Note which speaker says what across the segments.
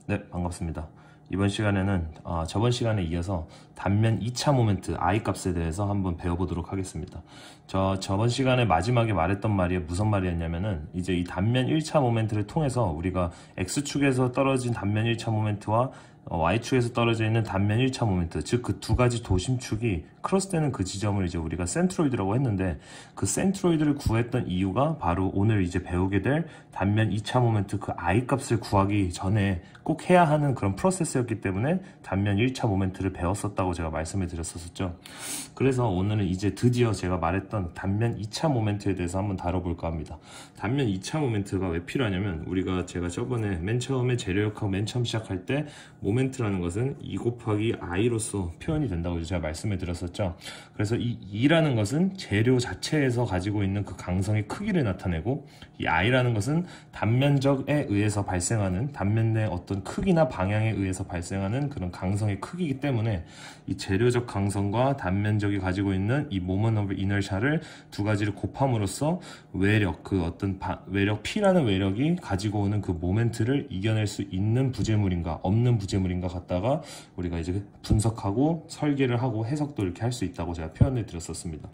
Speaker 1: 네, 반갑습니다. 이번 시간에는 저번 시간에 이어서 단면 2차 모멘트 I 값에 대해서 한번 배워보도록 하겠습니다. 저번 시간에 마지막에 말했던 말이 무슨 말이었냐면은 이제 이 단면 1차 모멘트를 통해서 우리가 X축에서 떨어진 단면 1차 모멘트와 Y축에서 떨어져 있는 단면 1차 모멘트, 즉 그 두 가지 도심축이 크로스되는 그 지점을 이제 우리가 센트로이드라고 했는데, 그 센트로이드를 구했던 이유가 바로 오늘 이제 배우게 될 단면 2차 모멘트 그 I 값을 구하기 전에 꼭 해야 하는 그런 프로세스였기 때문에 단면 1차 모멘트를 배웠었다고 제가 말씀을 드렸었죠. 그래서 오늘은 이제 드디어 제가 말했던 단면 2차 모멘트에 대해서 한번 다뤄볼까 합니다. 단면 2차 모멘트가 왜 필요하냐면, 제가 저번에 맨 처음에 재료역학 맨 처음 시작할 때 모멘트라는 것은 2 곱하기 i로서 표현이 된다고 제가 말씀을 드렸었죠. 그래서 이 2라는 것은 재료 자체에서 가지고 있는 그 강성의 크기를 나타내고, 이 i라는 것은 단면적에 의해서 발생하는, 단면 내 어떤 크기나 방향에 의해서 발생하는 그런 강성의 크기이기 때문에 이 재료적 강성과 단면적이 가지고 있는 이 moment of inertia를 두 가지를 곱함으로써 외력, 그 어떤 외력 P라는 외력이 가지고 오는 그 모멘트를 이겨낼 수 있는 부재물인가 없는 부재물인가 갖다가 우리가 이제 분석하고 설계를 하고 해석도 이렇게 할 수 있다고 제가 표현을 드렸었습니다.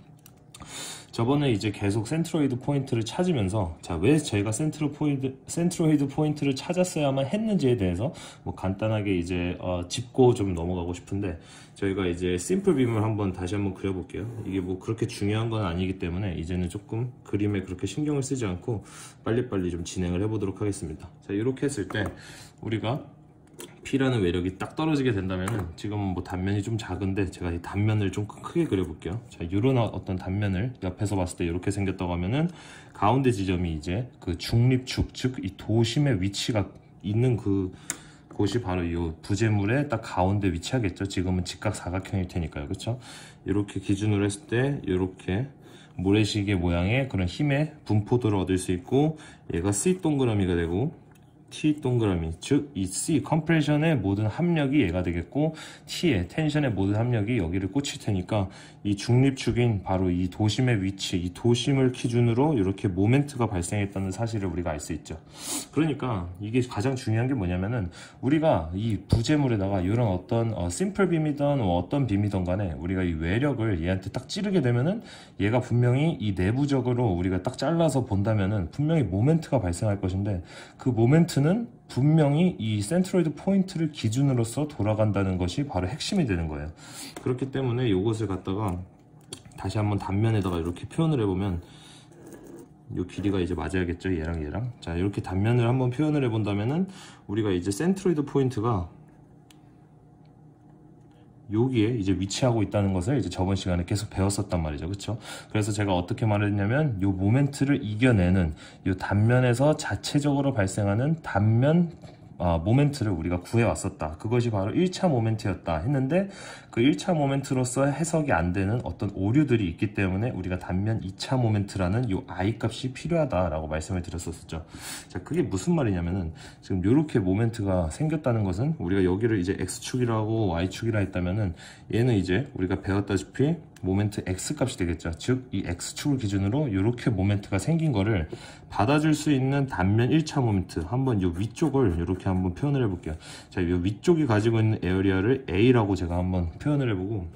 Speaker 1: 저번에 이제 계속 센트로이드 포인트를 찾으면서, 왜 저희가 센트로이드 포인트를 찾았어야만 했는지에 대해서 뭐 간단하게 이제 짚고 좀 넘어가고 싶은데, 저희가 이제 심플 빔을 다시 한번 그려볼게요. 이게 뭐 그렇게 중요한 건 아니기 때문에 이제는 조금 그림에 그렇게 신경을 쓰지 않고 빨리빨리 좀 진행을 해보도록 하겠습니다. 자, 이렇게 했을 때 우리가 P라는 외력이 딱 떨어지게 된다면은, 지금 뭐 단면이 좀 작은데 제가 이 단면을 좀 크게 그려볼게요. 자, 이런 어떤 단면을 옆에서 봤을 때 이렇게 생겼다고 하면은, 가운데 지점이 이제 그 중립축, 즉 이 도심의 위치가 있는 그 곳이 바로 이 부재물의 딱 가운데 위치하겠죠. 지금은 직각 사각형일 테니까요, 그렇죠? 이렇게 기준으로 했을 때 이렇게 모래시계 모양의 그런 힘의 분포도를 얻을 수 있고, 얘가 C 동그라미가 되고 T 동그라미, 즉 이 C 컴프레션의 모든 합력이 얘가 되겠고, T의 텐션의 모든 합력이 여기를 꽂힐 테니까, 이 중립축인 바로 이 도심의 위치, 이 도심을 기준으로 이렇게 모멘트가 발생했다는 사실을 우리가 알 수 있죠. 그러니까 이게 가장 중요한 게 뭐냐면은, 우리가 이 부재물에다가 이런 어떤 심플 빔이든 어떤 빔이든 간에 우리가 이 외력을 얘한테 딱 찌르게 되면은, 얘가 분명히 이 내부적으로 우리가 딱 잘라서 본다면은 분명히 모멘트가 발생할 것인데, 그 모멘트는 분명히 이 센트로이드 포인트를 기준으로서 돌아간다는 것이 바로 핵심이 되는 거예요. 그렇기 때문에 이것을 갖다가 다시 한번 단면에다가 이렇게 표현을 해보면, 이 길이가 이제 맞아야겠죠, 얘랑. 자, 이렇게 단면을 한번 표현을 해본다면은, 우리가 이제 센트로이드 포인트가 여기에 이제 위치하고 있다는 것을 이제 저번 시간에 계속 배웠었단 말이죠, 그렇죠? 그래서 제가 어떻게 말했냐면, 요 모멘트를 이겨내는 요 단면에서 자체적으로 발생하는 단면 모멘트를 우리가 구해왔었다. 그것이 바로 1차 모멘트였다 했는데, 그 1차 모멘트로서 해석이 안 되는 어떤 오류들이 있기 때문에 우리가 단면 2차 모멘트라는 요 I 값이 필요하다라고 말씀을 드렸었죠. 자, 그게 무슨 말이냐면은, 지금 요렇게 모멘트가 생겼다는 것은, 우리가 여기를 이제 X축이라고 Y축이라 했다면은, 얘는 이제 우리가 배웠다시피 모멘트 X 값이 되겠죠. 즉 이 X축을 기준으로 이렇게 모멘트가 생긴 거를 받아줄 수 있는 단면 1차 모멘트, 한번 이 위쪽을 이렇게 한번 표현을 해볼게요. 자, 이 위쪽이 가지고 있는 에어리아를 A라고 제가 한번 표현을 해보고,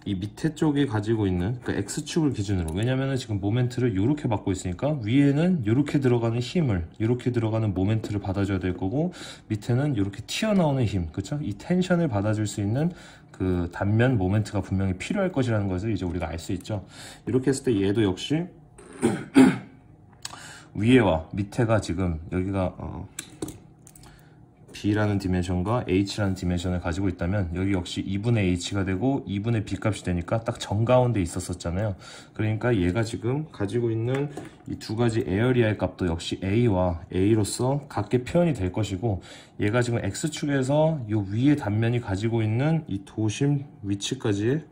Speaker 1: 이 밑에 쪽에 가지고 있는 그 X축을 기준으로, 왜냐면은 지금 모멘트를 이렇게 받고 있으니까 위에는 이렇게 들어가는 힘을, 이렇게 들어가는 모멘트를 받아줘야 될 거고, 밑에는 이렇게 튀어나오는 힘, 그쵸? 이 텐션을 받아줄 수 있는 그 단면 모멘트가 분명히 필요할 것이라는 것을 이제 우리가 알 수 있죠. 이렇게 했을 때 얘도 역시 위에와 밑에가 지금 여기가 B라는 디멘션과 H라는 디멘션을 가지고 있다면, 여기 역시 2분의 H가 되고 2분의 B 값이 되니까 딱 정가운데 있었잖아요. 그러니까 얘가 지금 가지고 있는 이 두 가지 에어리아의 값도 역시 A와 A로서 각게 표현이 될 것이고, 얘가 지금 X축에서 이 위에 단면이 가지고 있는 이 도심 위치까지의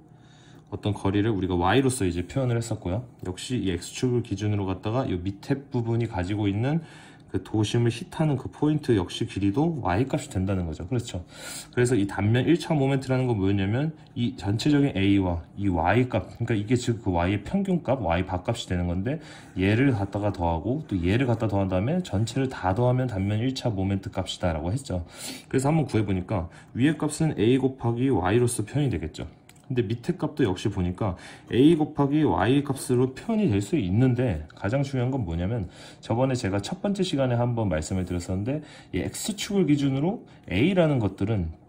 Speaker 1: 어떤 거리를 우리가 Y로서 이제 표현을 했었고요. 역시 이 X축을 기준으로 갖다가 이 밑에 부분이 가지고 있는 그 도심을 hit하는 그 포인트 역시 길이도 y값이 된다는 거죠. 그렇죠. 그래서 이 단면 1차 모멘트라는 건 뭐였냐면 이 전체적인 a와 이 y값, 그러니까 이게 지금 그 y의 평균값, y 밥값이 되는 건데 얘를 갖다가 더하고 또 얘를 갖다 더한 다음에 전체를 다 더하면 단면 1차 모멘트 값이다 라고 했죠. 그래서 한번 구해보니까 위의 값은 a 곱하기 y로서 표현이 되겠죠. 근데 밑에 값도 역시 보니까 a 곱하기 y 값으로 표현이 될 수 있는데 가장 중요한 건 뭐냐면 저번에 제가 첫 번째 시간에 한번 말씀을 드렸었는데 이 x축을 기준으로 a라는 것들은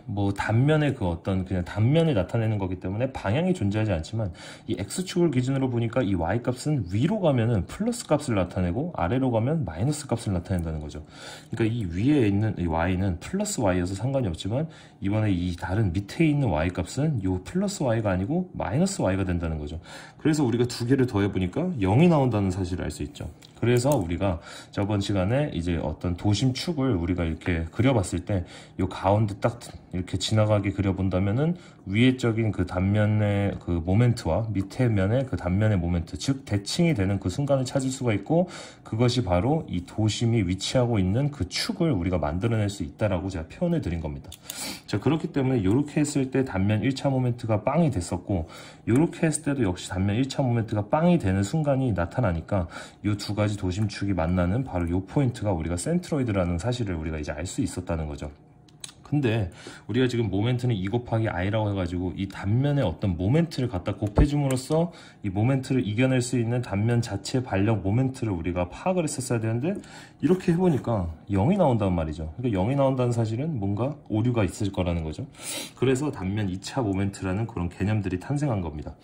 Speaker 1: 뭐 단면의 그 어떤 그냥 단면을 나타내는 거기 때문에 방향이 존재하지 않지만 이 x축을 기준으로 보니까 이 y값은 위로 가면은 플러스 값을 나타내고 아래로 가면 마이너스 값을 나타낸다는 거죠. 그러니까 이 위에 있는 이 y는 플러스 y여서 상관이 없지만 이번에 이 다른 밑에 있는 y값은 요 플러스 y가 아니고 마이너스 y가 된다는 거죠. 그래서 우리가 두 개를 더해 보니까 0이 나온다는 사실을 알 수 있죠. 그래서 우리가 저번 시간에 이제 어떤 도심축을 우리가 이렇게 그려봤을 때 요 가운데 딱 이렇게 지나가게 그려본다면은 위에 쪽인 그 단면의 그 모멘트와 밑에 면의 그 단면의 모멘트, 즉 대칭이 되는 그 순간을 찾을 수가 있고 그것이 바로 이 도심이 위치하고 있는 그 축을 우리가 만들어낼 수 있다라고 제가 표현을 드린 겁니다. 자, 그렇기 때문에 이렇게 했을 때 단면 1차 모멘트가 빵이 됐었고 이렇게 했을 때도 역시 단면 1차 모멘트가 빵이 되는 순간이 나타나니까 이 두 가지 도심축이 만나는 바로 이 포인트가 우리가 센트로이드라는 사실을 우리가 이제 알 수 있었다는 거죠. 근데 우리가 지금 모멘트는 2 곱하기 i라고 해가지고 이 단면에 어떤 모멘트를 갖다 곱해줌으로써 이 모멘트를 이겨낼 수 있는 단면 자체 발력 모멘트를 우리가 파악을 했었어야 되는데 이렇게 해보니까 0이 나온단 말이죠. 그러니까 0이 나온다는 사실은 뭔가 오류가 있을 거라는 거죠. 그래서 단면 2차 모멘트라는 그런 개념들이 탄생한 겁니다.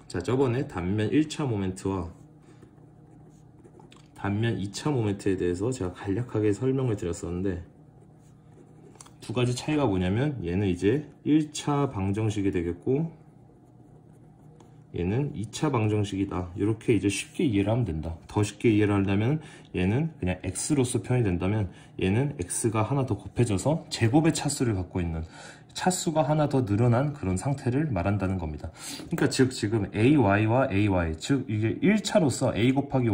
Speaker 1: 자, 저번에 단면 1차 모멘트와 단면 2차 모멘트에 대해서 제가 간략하게 설명을 드렸었는데 두 가지 차이가 뭐냐면 얘는 이제 1차 방정식이 되겠고 얘는 2차 방정식이다. 이렇게 이제 쉽게 이해를 하면 된다. 더 쉽게 이해를 하려면 얘는 그냥 x로서 표현이 된다면 얘는 x가 하나 더 곱해져서 제곱의 차수를 갖고 있는 차수가 하나 더 늘어난 그런 상태를 말한다는 겁니다. 그러니까 즉 지금 ay와 ay 즉 이게 1차로서 a 곱하기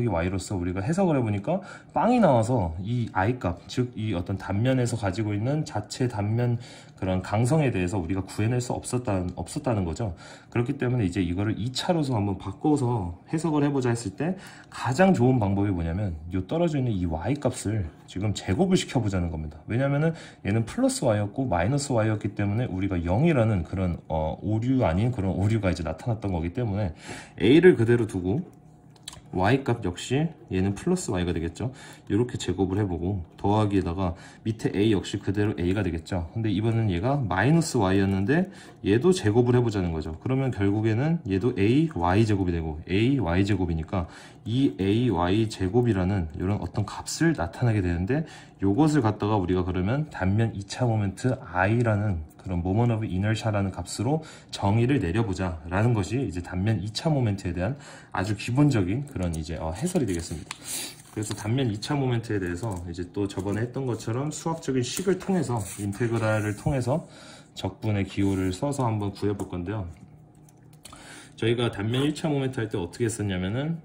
Speaker 1: y로서 우리가 해석을 해보니까 빵이 나와서 이 i값 즉 이 어떤 단면에서 가지고 있는 자체 단면 그런 강성에 대해서 우리가 구해낼 수 없었다는 거죠. 그렇기 때문에 이제 이거를 2차로서 한번 바꿔서 해석을 해보자 했을 때 가장 좋은 방법이 뭐냐면 요 떨어져 있는 이 y값을 지금 제곱을 시켜보자는 겁니다. 왜냐면은 얘는 플러스 y였고 마이너스 y였기 때문에 우리가 0이라는 그런 오류 아닌 그런 오류가 이제 나타났던 거기 때문에 a를 그대로 두고 y값 역시 얘는 플러스 y가 되겠죠. 이렇게 제곱을 해보고 더하기에다가 밑에 a 역시 그대로 a가 되겠죠. 근데 이번엔 얘가 마이너스 y였는데 얘도 제곱을 해보자는 거죠. 그러면 결국에는 얘도 a y 제곱이 되고 a y 제곱이니까 이 a y 제곱이라는 이런 어떤 값을 나타나게 되는데 요것을 갖다가 우리가 그러면 단면 2차 모멘트 i라는 그런 모먼트 오브 이너샤라는 값으로 정의를 내려보자 라는 것이 이제 단면 2차 모멘트에 대한 아주 기본적인 그런 이제 해설이 되겠습니다. 그래서 단면 2차 모멘트에 대해서 이제 또 저번에 했던 것처럼 수학적인 식을 통해서 인테그랄을 통해서 적분의 기호를 써서 한번 구해볼 건데요. 저희가 단면 1차 모멘트 할 때 어떻게 했었냐면은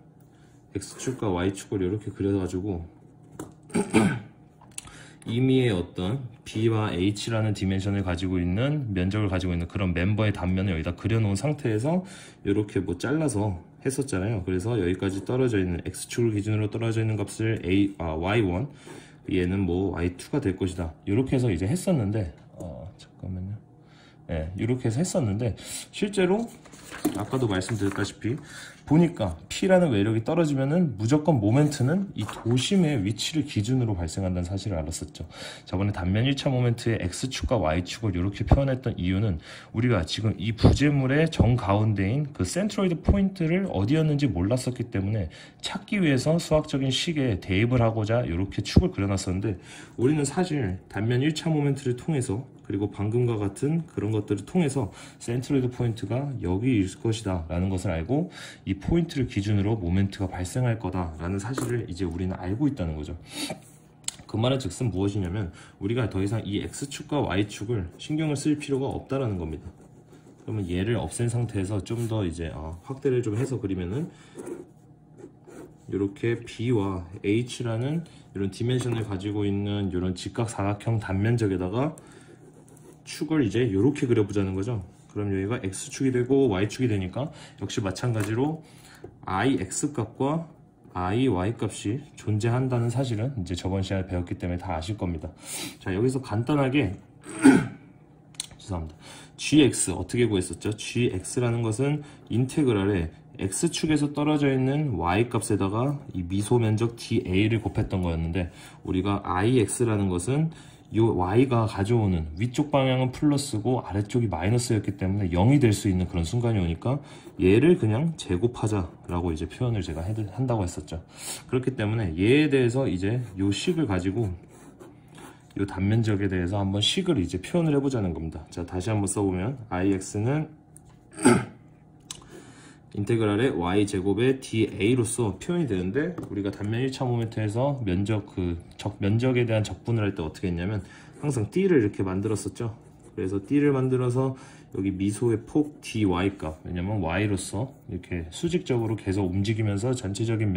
Speaker 1: x축과 y축을 이렇게 그려가지고 임의의 어떤 b와 h라는 디멘션을 가지고 있는 면적을 가지고 있는 그런 멤버의 단면을 여기다 그려놓은 상태에서 이렇게 뭐 잘라서 했었잖아요. 그래서 여기까지 떨어져 있는 x축을 기준으로 떨어져 있는 값을 y1 얘는 뭐 y2가 될 것이다. 이렇게 해서 이제 했었는데 잠깐만요. 네, 이렇게 해서 했었는데 실제로 아까도 말씀드렸다시피 보니까 P라는 외력이 떨어지면은 무조건 모멘트는 이 도심의 위치를 기준으로 발생한다는 사실을 알았었죠. 저번에 단면 1차 모멘트의 X축과 Y축을 이렇게 표현했던 이유는 우리가 지금 이 부재물의 정가운데인 그 센트로이드 포인트를 어디였는지 몰랐었기 때문에 찾기 위해서 수학적인 식에 대입을 하고자 이렇게 축을 그려놨었는데 우리는 사실 단면 1차 모멘트를 통해서 그리고 방금과 같은 그런 것들을 통해서 센트로이드 포인트가 여기일 것이다 라는 것을 알고 이 포인트를 기준으로 모멘트가 발생할 거다 라는 사실을 이제 우리는 알고 있다는 거죠. 그 말은 즉슨 무엇이냐면 우리가 더 이상 이 X축과 Y축을 신경을 쓸 필요가 없다라는 겁니다. 그러면 얘를 없앤 상태에서 좀 더 이제 확대를 좀 해서 그리면은 이렇게 B와 H라는 이런 디멘션을 가지고 있는 이런 직각 사각형 단면적에다가 축을 이제 이렇게 그려보자는 거죠. 그럼 여기가 X축이 되고 Y축이 되니까 역시 마찬가지로 IX 값과 IY 값이 존재한다는 사실은 이제 저번 시간에 배웠기 때문에 다 아실 겁니다. 자, 여기서 간단하게 죄송합니다. gx 어떻게 구했었죠? gx라는 것은 인테그랄에 x축에서 떨어져 있는 y 값에다가 이 미소 면적 da를 곱했던 거였는데, 우리가 ix라는 것은 이 y가 가져오는 위쪽 방향은 플러스고 아래쪽이 마이너스였기 때문에 0이 될 수 있는 그런 순간이 오니까 얘를 그냥 제곱하자라고 이제 표현을 제가 한다고 했었죠. 그렇기 때문에 얘에 대해서 이제 요 식을 가지고 이 단면적에 대해서 한번 식을 이제 표현을 해보자는 겁니다. 자, 다시 한번 써보면 ix는 인테그랄의 y제곱의 da로서 표현이 되는데, 우리가 단면 1차 모멘트에서 면적에 대한 적분을 할 때 어떻게 했냐면 항상 d를 이렇게 만들었었죠. 그래서 d를 만들어서 여기 미소의 폭 dy 값, 왜냐면 y로서 이렇게 수직적으로 계속 움직이면서 전체적인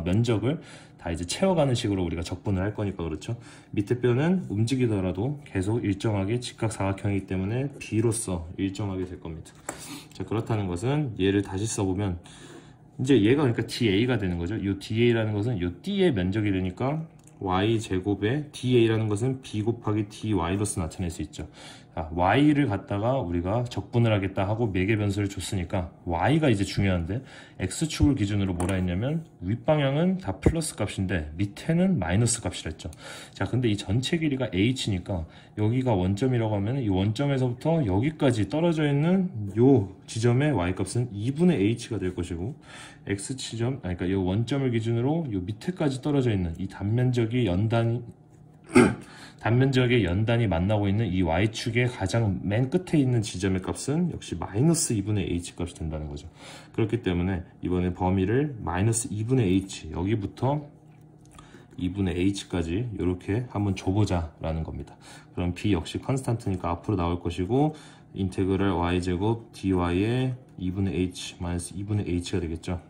Speaker 1: 면적을 다 이제 채워가는 식으로 우리가 적분을 할 거니까 그렇죠. 밑에 뼈는 움직이더라도 계속 일정하게 직각사각형이기 때문에 b로서 일정하게 될 겁니다. 자, 그렇다는 것은 얘를 다시 써보면 이제 얘가 그러니까 da가 되는 거죠. 이 da라는 것은 이 d의 면적이 되니까 y제곱에 da라는 것은 b 곱하기 dy로서 나타낼 수 있죠. 자, y를 갖다가 우리가 적분을 하겠다 하고 매개 변수를 줬으니까 y가 이제 중요한데, x축을 기준으로 뭐라 했냐면 윗방향은 다 플러스 값인데 밑에는 마이너스 값이랬죠. 자, 근데 이 전체 길이가 h니까 여기가 원점이라고 하면 이 원점에서부터 여기까지 떨어져 있는 요 지점의 y값은 2분의 h가 될 것이고, x지점, 그러니까 이 원점을 기준으로 요 밑에까지 떨어져 있는 이 단면적의 연단이 만나고 있는 이 y축의 가장 맨 끝에 있는 지점의 값은 역시 마이너스 2분의 h 값이 된다는 거죠. 그렇기 때문에 이번에 범위를 마이너스 2분의 h, 여기부터 2분의 h까지 이렇게 한번 줘보자 라는 겁니다. 그럼 b 역시 컨스탄트니까 앞으로 나올 것이고, 인테그랄 y제곱 dy의 2분의 h 마이너스 2분의 h가 되겠죠.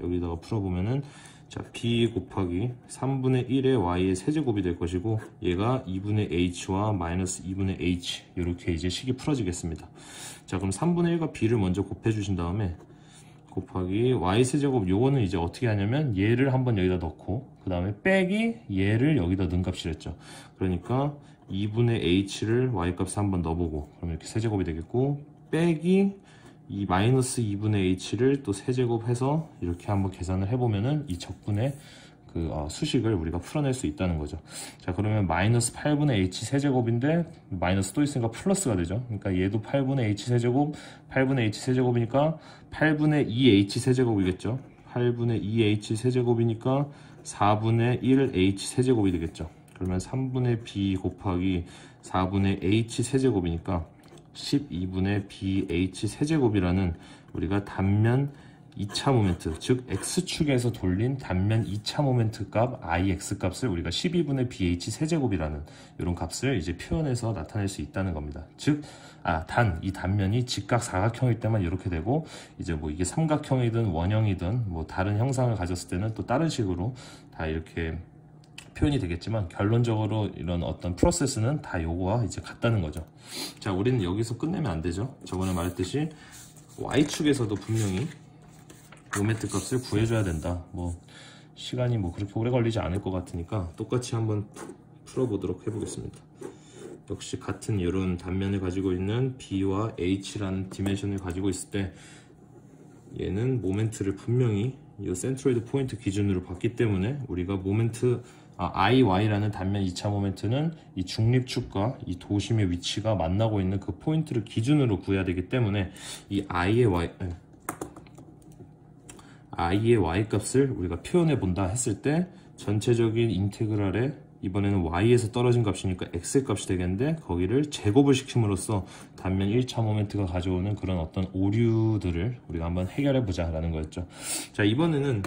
Speaker 1: 여기다가 풀어보면은 자, b 곱하기 3분의 1의 y의 세제곱이 될 것이고, 얘가 2분의 h와 마이너스 2분의 h, 이렇게 이제 식이 풀어지겠습니다. 자, 그럼 3분의 1과 b를 먼저 곱해 주신 다음에 곱하기 y 세제곱, 요거는 이제 어떻게 하냐면 얘를 한번 여기다 넣고 그 다음에 빼기 얘를 여기다 넣은 값이랬죠. 그러니까 2분의 h를 y 값에 한번 넣어보고, 그럼 이렇게 세제곱이 되겠고, 빼기 이 마이너스 2분의 h를 또 세제곱해서 이렇게 한번 계산을 해보면은 이 적분의 수식을 우리가 풀어낼 수 있다는 거죠. 자, 그러면 마이너스 8분의 h 세제곱인데 마이너스 또 있으니까 플러스가 되죠. 그러니까 얘도 8분의 h 세제곱, 8분의 h 세제곱이니까 8분의 2h 세제곱이겠죠. 8분의 2h 세제곱이니까 4분의 1h 세제곱이 되겠죠. 그러면 3분의 b 곱하기 4분의 h 세제곱이니까 12분의 bh 세제곱이라는 우리가 단면 2차 모멘트, 즉 x축에서 돌린 단면 2차 모멘트 값 ix 값을 우리가 12분의 bh 세제곱이라는 이런 값을 이제 표현해서 나타낼 수 있다는 겁니다. 즉 이 단면이 직각 사각형일 때만 이렇게 되고, 이제 뭐 이게 삼각형이든 원형이든 뭐 다른 형상을 가졌을 때는 또 다른 식으로 다 이렇게 표현이 되겠지만, 결론적으로 이런 어떤 프로세스는 다 요거와 이제 같다는 거죠. 자, 우리는 여기서 끝내면 안 되죠. 저번에 말했듯이 y축에서도 분명히 모멘트 값을 구해줘야 된다. 뭐 시간이 뭐 그렇게 오래 걸리지 않을 것 같으니까 똑같이 한번 풀어보도록 해보겠습니다. 역시 같은 이런 단면을 가지고 있는 b와 h라는 디멘션을 가지고 있을 때 얘는 모멘트를 분명히 이 센트로이드 포인트 기준으로 봤기 때문에 우리가 모멘트 IY라는 단면 2차 모멘트는 이 중립축과 이 도심의 위치가 만나고 있는 그 포인트를 기준으로 구해야 되기 때문에 이 I의 Y 값을 우리가 표현해 본다 했을 때 전체적인 인테그랄에 이번에는 Y에서 떨어진 값이니까 X 값이 되겠는데, 거기를 제곱을 시킴으로써 단면 1차 모멘트가 가져오는 그런 어떤 오류들을 우리가 한번 해결해 보자 라는 거였죠. 자, 이번에는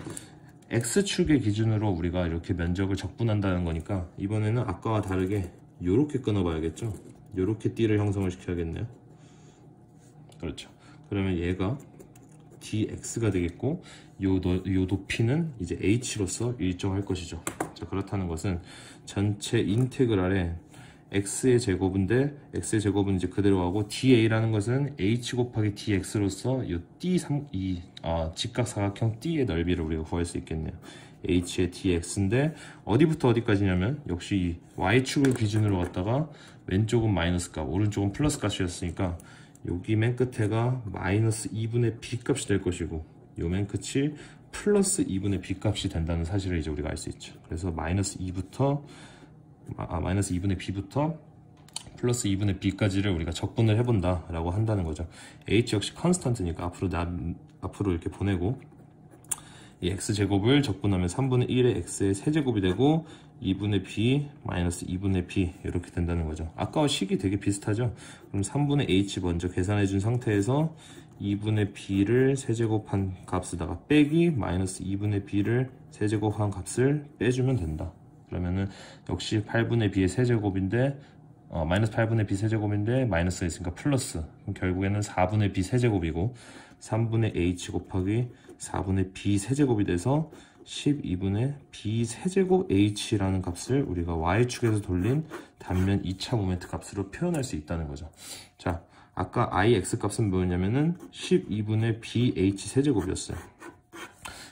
Speaker 1: X축의 기준으로 우리가 이렇게 면적을 적분한다는 거니까 이번에는 아까와 다르게 요렇게 끊어 봐야겠죠. 요렇게 띠를 형성을 시켜야겠네요. 그렇죠. 그러면 얘가 dx가 되겠고 요 높이는 이제 h로서 일정할 것이죠. 자, 그렇다는 것은 전체 인테그랄에 x의 제곱인데 x의 제곱은 이제 그대로 가고 da라는 것은 h 곱하기 dx로서 이 직각사각형 D의 넓이를 우리가 구할 수 있겠네요. h의 dx인데 어디부터 어디까지냐면 역시 이 y축을 기준으로 갖다가 왼쪽은 마이너스 값, 오른쪽은 플러스 값이었으니까 여기 맨 끝에가 마이너스 2분의 b 값이 될 것이고 요 맨 끝이 플러스 2분의 b 값이 된다는 사실을 이제 우리가 알 수 있죠. 그래서 마이너스 2분의 b부터 플러스 2분의 b까지를 우리가 적분을 해본다 라고 한다는 거죠. h 역시 컨스턴트니까 앞으로 이렇게 보내고 이 x제곱을 적분하면 3분의 1의 x의 세제곱이 되고 2분의 b 마이너스 2분의 b 이렇게 된다는 거죠. 아까와 식이 되게 비슷하죠. 그럼 3분의 h 먼저 계산해 준 상태에서 2분의 b를 세제곱한 값에다가 빼기 마이너스 2분의 b를 세제곱한 값을 빼주면 된다. 그러면은 역시 8분의 b의 세제곱인데 마이너스 8분의 b 세제곱인데 마이너스가 있으니까 플러스, 그럼 결국에는 4분의 b 세제곱이고 3분의 h 곱하기 4분의 b 세제곱이 돼서 12분의 b 세제곱 h라는 값을 우리가 y축에서 돌린 단면 2차 모멘트 값으로 표현할 수 있다는 거죠. 자, 아까 ix 값은 뭐였냐면은 12분의 bh 세제곱이었어요.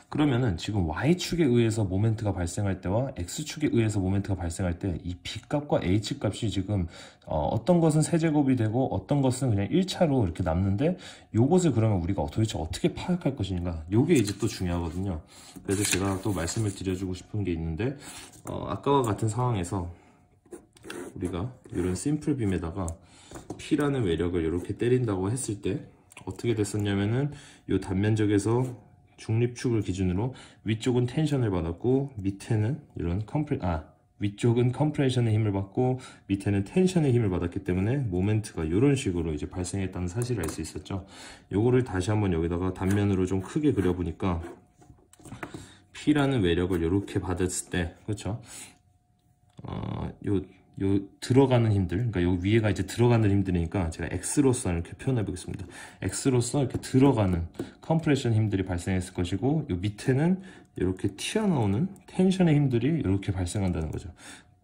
Speaker 1: 그러면은 지금 y축에 의해서 모멘트가 발생할 때와 x축에 의해서 모멘트가 발생할 때 이 b값과 h값이 지금 어떤 것은 세제곱이 되고 어떤 것은 그냥 1차로 이렇게 남는데 요것을 그러면 우리가 도대체 어떻게 파악할 것인가, 요게 이제 또 중요하거든요. 그래서 제가 또 말씀을 드려주고 싶은 게 있는데 아까와 같은 상황에서 우리가 이런 심플 빔에다가 P라는 외력을 이렇게 때린다고 했을 때 어떻게 됐었냐면은 요 단면적에서 중립축을 기준으로 위쪽은 텐션을 받았고 밑에는 이런 위쪽은 컴프레션의 힘을 받고 밑에는 텐션의 힘을 받았기 때문에 모멘트가 이런 식으로 이제 발생했다는 사실을 알 수 있었죠. 요거를 다시 한번 여기다가 단면으로 좀 크게 그려보니까 P라는 외력을 이렇게 받았을 때, 그렇죠? 요 들어가는 힘들, 그러니까 요 위에가 이제 들어가는 힘들이니까 제가 X로서 이렇게 표현해 보겠습니다. X로서 이렇게 들어가는 컴프레션 힘들이 발생했을 것이고, 요 밑에는 이렇게 튀어나오는 텐션의 힘들이 이렇게 발생한다는 거죠.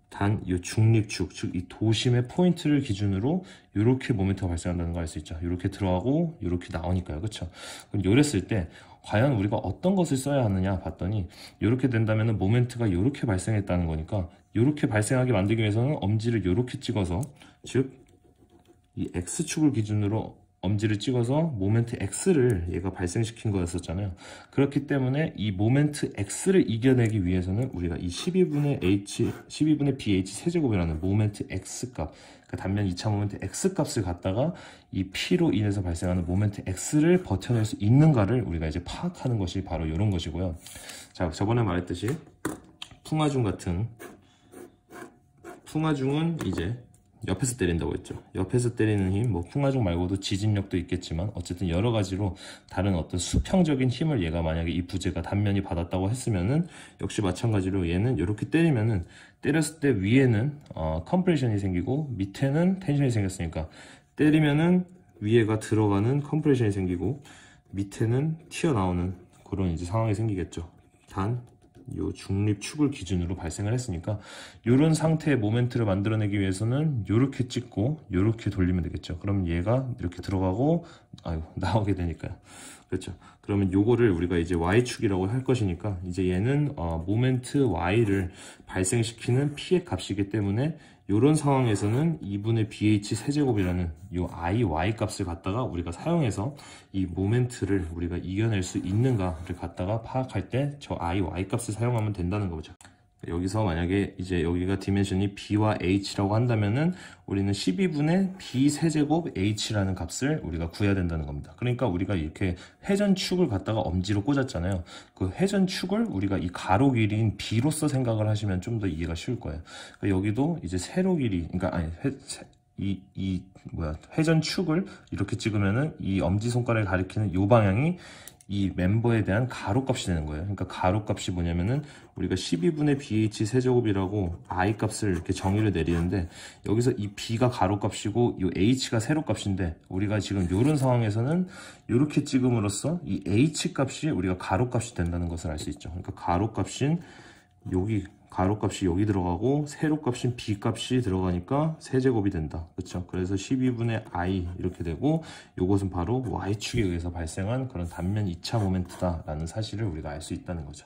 Speaker 1: 단 이 중립축, 즉 이 도심의 포인트를 기준으로 이렇게 모멘트가 발생한다는 걸 알 수 있죠. 이렇게 들어가고 이렇게 나오니까요, 그렇죠? 그럼 요랬을 때 과연 우리가 어떤 것을 써야 하느냐 봤더니 이렇게 된다면 모멘트가 이렇게 발생했다는 거니까 이렇게 발생하게 만들기 위해서는 엄지를 이렇게 찍어서, 즉 이 x축을 기준으로 엄지를 찍어서 모멘트 x를 얘가 발생시킨 거였었잖아요. 그렇기 때문에 이 모멘트 x를 이겨내기 위해서는 우리가 이 12분의 bh 세제곱이라는 모멘트 x값, 그러니까 단면 2차 모멘트 x값을 갖다가 이 p로 인해서 발생하는 모멘트 x를 버텨낼 수 있는가를 우리가 이제 파악하는 것이 바로 이런 것이고요. 자, 저번에 말했듯이 풍화중은 이제 옆에서 때린다고 했죠. 옆에서 때리는 힘, 뭐 풍화중 말고도 지진력도 있겠지만 어쨌든 여러 가지로 다른 어떤 수평적인 힘을 얘가 만약에 이 부재가 단면이 받았다고 했으면은 역시 마찬가지로 얘는 이렇게 때리면은 때렸을 때 위에는 컴프레션이 생기고 밑에는 텐션이 생겼으니까 때리면은 위에가 들어가는 컴프레션이 생기고 밑에는 튀어나오는 그런 이제 상황이 생기겠죠. 단 요 중립축을 기준으로 발생을 했으니까 이런 상태의 모멘트를 만들어내기 위해서는 이렇게 찍고 이렇게 돌리면 되겠죠. 그럼 얘가 이렇게 들어가고 나오게 되니까요. 그렇죠. 그러면 요거를 우리가 이제 y축이라고 할 것이니까 이제 얘는 모멘트 y를 발생시키는 p의 값이기 때문에 이런 상황에서는 2분의 bh 세제곱이라는 요 iy 값을 갖다가 우리가 사용해서 이 모멘트를 우리가 이겨낼 수 있는가를 갖다가 파악할 때 저 iy 값을 사용하면 된다는 거죠. 여기서 만약에 이제 여기가 디멘션이 b와 h라고 한다면은 우리는 12분의 b 세제곱 h라는 값을 우리가 구해야 된다는 겁니다. 그러니까 우리가 이렇게 회전축을 갖다가 엄지로 꽂았잖아요. 그 회전축을 우리가 이 가로 길이인 b로서 생각을 하시면 좀 더 이해가 쉬울 거예요. 그러니까 여기도 이제 세로 길이, 그러니까 회전축을 이렇게 찍으면은 이 엄지손가락을 가리키는 이 방향이 이 멤버에 대한 가로값이 되는 거예요. 그러니까 가로값이 뭐냐면은 우리가 12분의 bh 세제곱이라고 i 값을 이렇게 정의를 내리는데, 여기서 이 b가 가로값이고 이 h가 세로값인데, 우리가 지금 이런 상황에서는 이렇게 찍음으로써 이 h 값이 우리가 가로값이 된다는 것을 알 수 있죠. 그러니까 가로값인 가로값이 여기 들어가고 세로값인 b값이 들어가니까 세제곱이 된다. 그렇죠? 그래서 12분의 i 이렇게 되고, 이것은 바로 y축에 의해서 발생한 그런 단면 2차 모멘트다라는 사실을 우리가 알 수 있다는 거죠.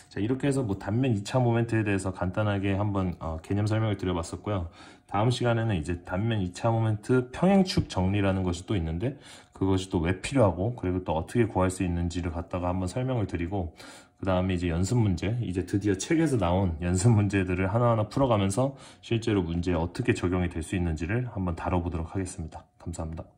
Speaker 1: 자, 이렇게 해서 단면 2차 모멘트에 대해서 간단하게 한번 개념 설명을 드려봤었고요. 다음 시간에는 이제 단면 2차 모멘트 평행축 정리라는 것이 또 있는데, 그것이 또 왜 필요하고, 그리고 또 어떻게 구할 수 있는지를 갖다가 한번 설명을 드리고, 그 다음에 이제 연습 문제, 이제 드디어 책에서 나온 연습 문제들을 하나하나 풀어가면서 실제로 문제에 어떻게 적용이 될 수 있는지를 한번 다뤄보도록 하겠습니다. 감사합니다.